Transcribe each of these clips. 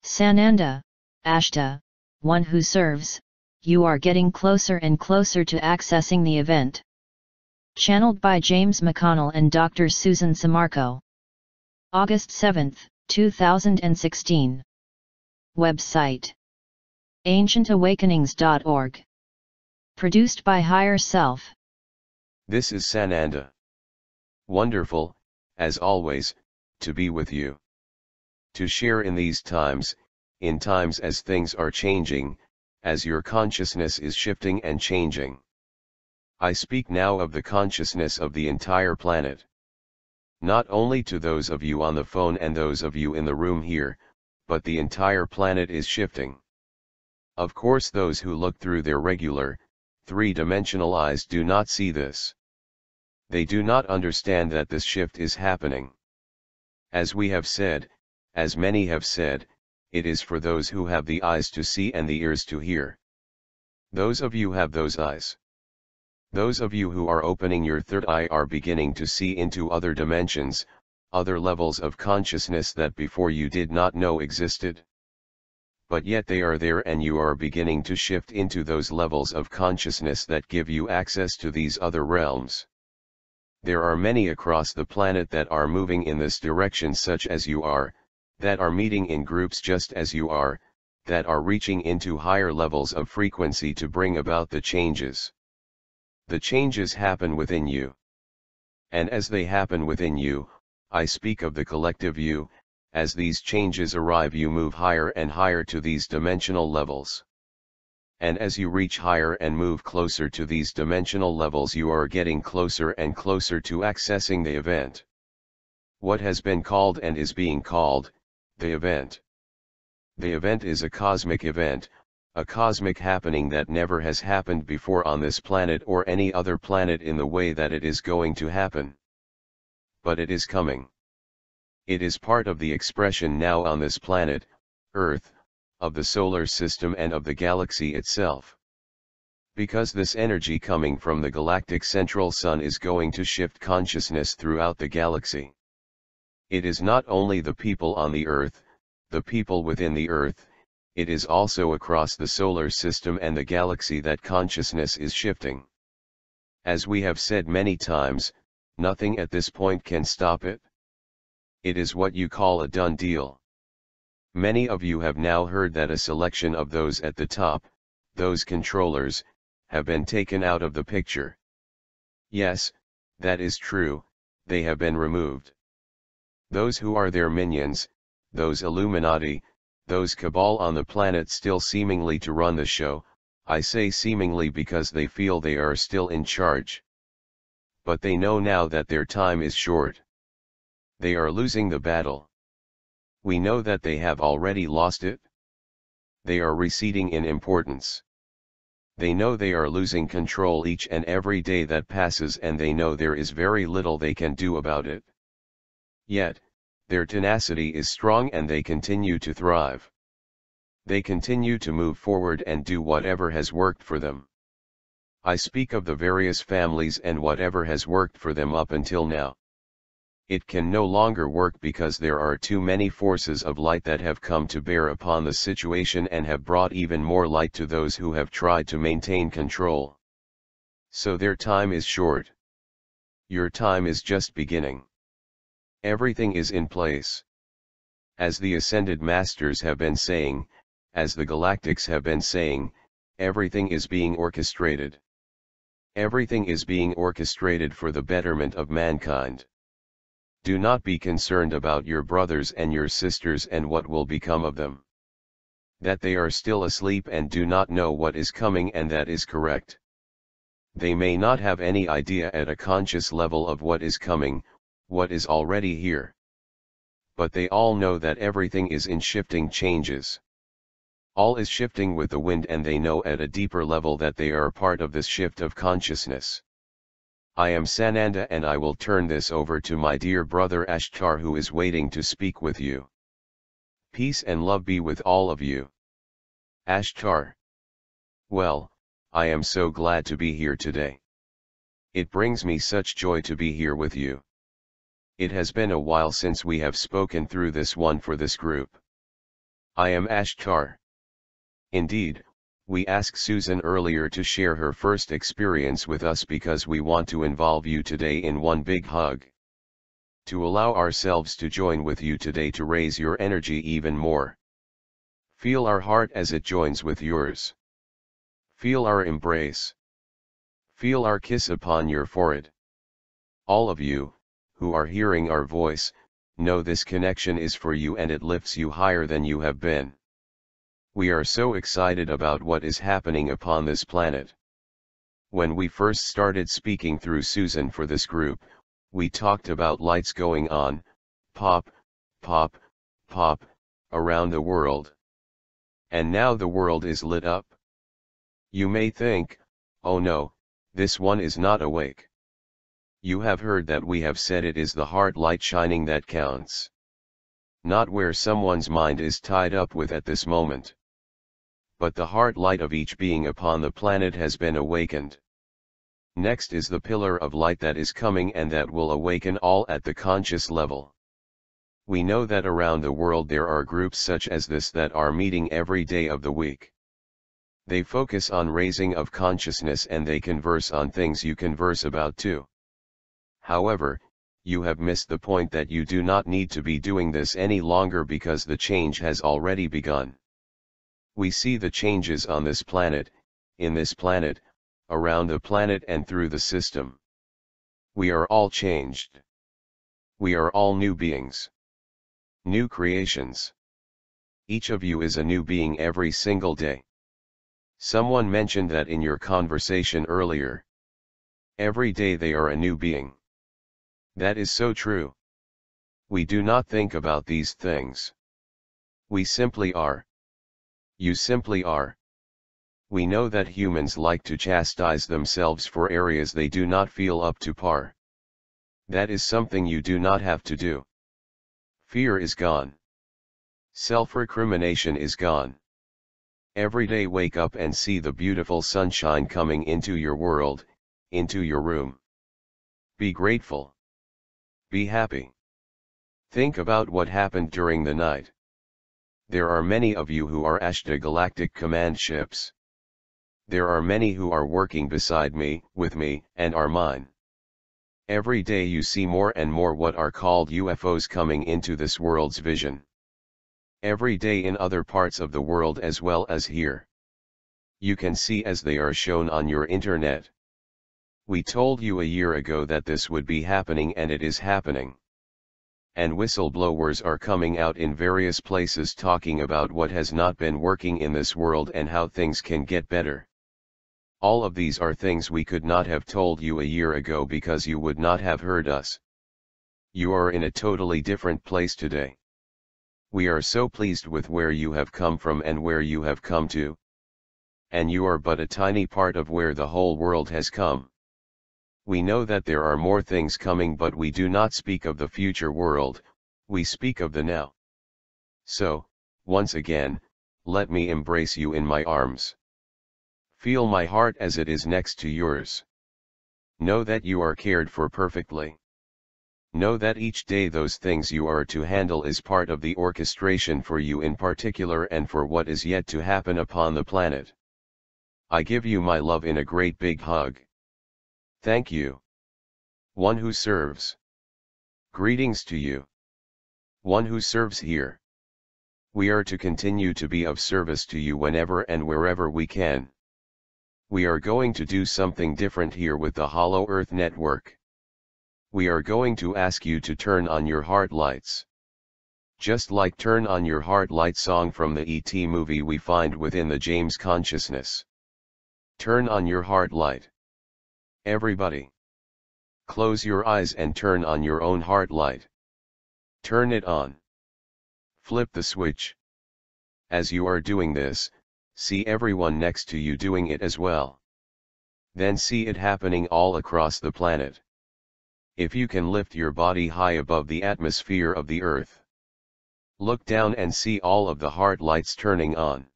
Sananda, Ashtar, one who serves, you are getting closer and closer to accessing the event. Channeled by James McConnell and Dr. Susan Sammarco. August 7, 2016. Website: ancientawakenings.org. Produced by Higher Self. This is Sananda. Wonderful, as always, to be with you. To share in these times, in times as things are changing, as your consciousness is shifting and changing. I speak now of the consciousness of the entire planet. Not only to those of you on the phone and those of you in the room here, but the entire planet is shifting. Of course, those who look through their regular, three-dimensional eyes do not see this. They do not understand that this shift is happening. As we have said, as many have said, it is for those who have the eyes to see and the ears to hear. Those of you have those eyes. Those of you who are opening your third eye are beginning to see into other dimensions, other levels of consciousness that before you did not know existed. But yet they are there, and you are beginning to shift into those levels of consciousness that give you access to these other realms. There are many across the planet that are moving in this direction, such as you are, that are meeting in groups just as you are, that are reaching into higher levels of frequency to bring about the changes. The changes happen within you. And as they happen within you, I speak of the collective you. As these changes arrive, you move higher and higher to these dimensional levels. And as you reach higher and move closer to these dimensional levels, you are getting closer and closer to accessing the event. What has been called and is being called the event. The event is a cosmic event, a cosmic happening that never has happened before on this planet or any other planet in the way that it is going to happen. But it is coming. It is part of the expression now on this planet, Earth, of the solar system and of the galaxy itself. Because this energy coming from the galactic central sun is going to shift consciousness throughout the galaxy. It is not only the people on the Earth, the people within the Earth, it is also across the solar system and the galaxy that consciousness is shifting. As we have said many times, nothing at this point can stop it. It is what you call a done deal. Many of you have now heard that a selection of those at the top, those controllers, have been taken out of the picture. Yes, that is true, they have been removed. Those who are their minions, those Illuminati, those cabal on the planet still seemingly to run the show. I say seemingly because they feel they are still in charge. But they know now that their time is short. They are losing the battle. We know that they have already lost it. They are receding in importance. They know they are losing control each and every day that passes, and they know there is very little they can do about it. Yet, their tenacity is strong and they continue to thrive. They continue to move forward and do whatever has worked for them. I speak of the various families and whatever has worked for them up until now. It can no longer work because there are too many forces of light that have come to bear upon the situation and have brought even more light to those who have tried to maintain control. So their time is short. Your time is just beginning. Everything is in place. As the Ascended Masters have been saying, as the Galactics have been saying, everything is being orchestrated. Everything is being orchestrated for the betterment of mankind. Do not be concerned about your brothers and your sisters and what will become of them. That they are still asleep and do not know what is coming, and that is correct. They may not have any idea at a conscious level of what is coming, what is already here. But they all know that everything is in shifting changes. All is shifting with the wind, and they know at a deeper level that they are part of this shift of consciousness. I am Sananda, and I will turn this over to my dear brother Ashtar, who is waiting to speak with you. Peace and love be with all of you. Ashtar. Well, I am so glad to be here today. It brings me such joy to be here with you. It has been a while since we have spoken through this one for this group. I am Ashtar. Indeed, we asked Susan earlier to share her first experience with us because we want to involve you today in one big hug. To allow ourselves to join with you today to raise your energy even more. Feel our heart as it joins with yours. Feel our embrace. Feel our kiss upon your forehead. All of you, who are hearing our voice, know this connection is for you and it lifts you higher than you have been. We are so excited about what is happening upon this planet. When we first started speaking through Susan for this group, we talked about lights going on, pop, pop, pop, around the world. And now the world is lit up. You may think, oh no, this one is not awake. You have heard that we have said it is the heart light shining that counts. Not where someone's mind is tied up with at this moment. But the heart light of each being upon the planet has been awakened. Next is the pillar of light that is coming and that will awaken all at the conscious level. We know that around the world there are groups such as this that are meeting every day of the week. They focus on raising of consciousness and they converse on things you converse about too. However, you have missed the point that you do not need to be doing this any longer because the change has already begun. We see the changes on this planet, in this planet, around the planet and through the system. We are all changed. We are all new beings. New creations. Each of you is a new being every single day. Someone mentioned that in your conversation earlier. Every day they are a new being. That is so true. We do not think about these things. We simply are. You simply are. We know that humans like to chastise themselves for areas they do not feel up to par. That is something you do not have to do. Fear is gone. Self-recrimination is gone. Every day wake up and see the beautiful sunshine coming into your world, into your room. Be grateful. Be happy. Think about what happened during the night. There are many of you who are Ashtar Galactic Command ships. There are many who are working beside me, with me, and are mine. Every day you see more and more what are called UFOs coming into this world's vision. Every day in other parts of the world as well as here. You can see as they are shown on your internet. We told you a year ago that this would be happening and it is happening. And whistleblowers are coming out in various places talking about what has not been working in this world and how things can get better. All of these are things we could not have told you a year ago because you would not have heard us. You are in a totally different place today. We are so pleased with where you have come from and where you have come to. And you are but a tiny part of where the whole world has come. We know that there are more things coming, but we do not speak of the future world, we speak of the now. So, once again, let me embrace you in my arms. Feel my heart as it is next to yours. Know that you are cared for perfectly. Know that each day those things you are to handle is part of the orchestration for you in particular and for what is yet to happen upon the planet. I give you my love in a great big hug. Thank you. One who serves. Greetings to you. One who serves here. We are to continue to be of service to you whenever and wherever we can. We are going to do something different here with the Hollow Earth Network. We are going to ask you to turn on your heart lights. Just like Turn On Your Heart Light song from the E.T. movie we find within the James consciousness. Turn on your heart light. Everybody. Close your eyes and turn on your own heart light. Turn it on. Flip the switch. As you are doing this, see everyone next to you doing it as well. Then see it happening all across the planet. If you can lift your body high above the atmosphere of the earth. Look down and see all of the heart lights turning on.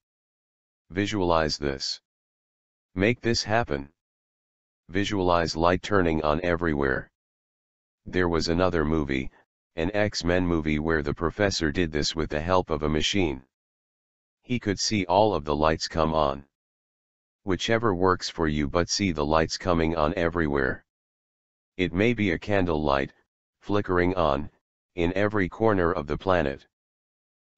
Visualize this. Make this happen. Visualize light turning on everywhere. There was another movie, an X-Men movie where the professor did this with the help of a machine. He could see all of the lights come on. Whichever works for you, but see the lights coming on everywhere. It may be a candle light, flickering on, in every corner of the planet.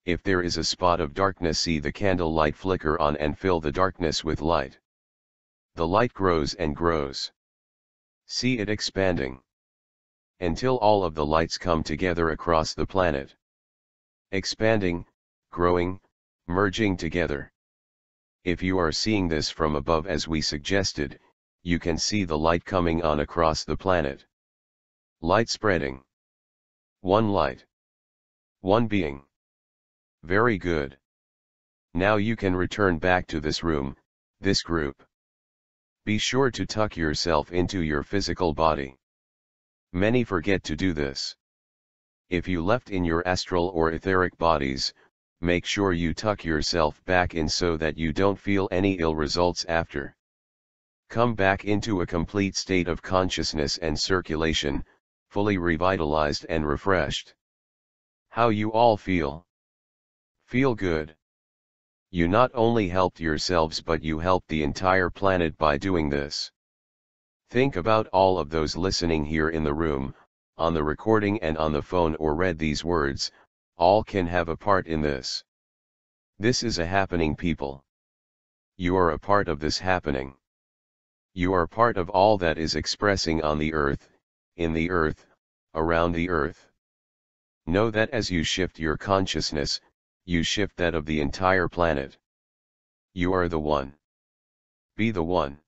If there is a spot of darkness, see the candle light flicker on and fill the darkness with light. The light grows and grows. See it expanding. Until all of the lights come together across the planet. Expanding, growing, merging together. If you are seeing this from above as we suggested, you can see the light coming on across the planet. Light spreading. One light. One being. Very good. Now you can return back to this room, this group. Be sure to tuck yourself into your physical body. Many forget to do this. If you left in your astral or etheric bodies, make sure you tuck yourself back in so that you don't feel any ill results after. Come back into a complete state of consciousness and circulation, fully revitalized and refreshed. How you all feel? Feel good. You not only helped yourselves but you helped the entire planet by doing this. Think about all of those listening here in the room, on the recording and on the phone or read these words, all can have a part in this. This is a happening, people. You are a part of this happening. You are part of all that is expressing on the earth, in the earth, around the earth. Know that as you shift your consciousness, you shift that of the entire planet. You are the one. Be the one.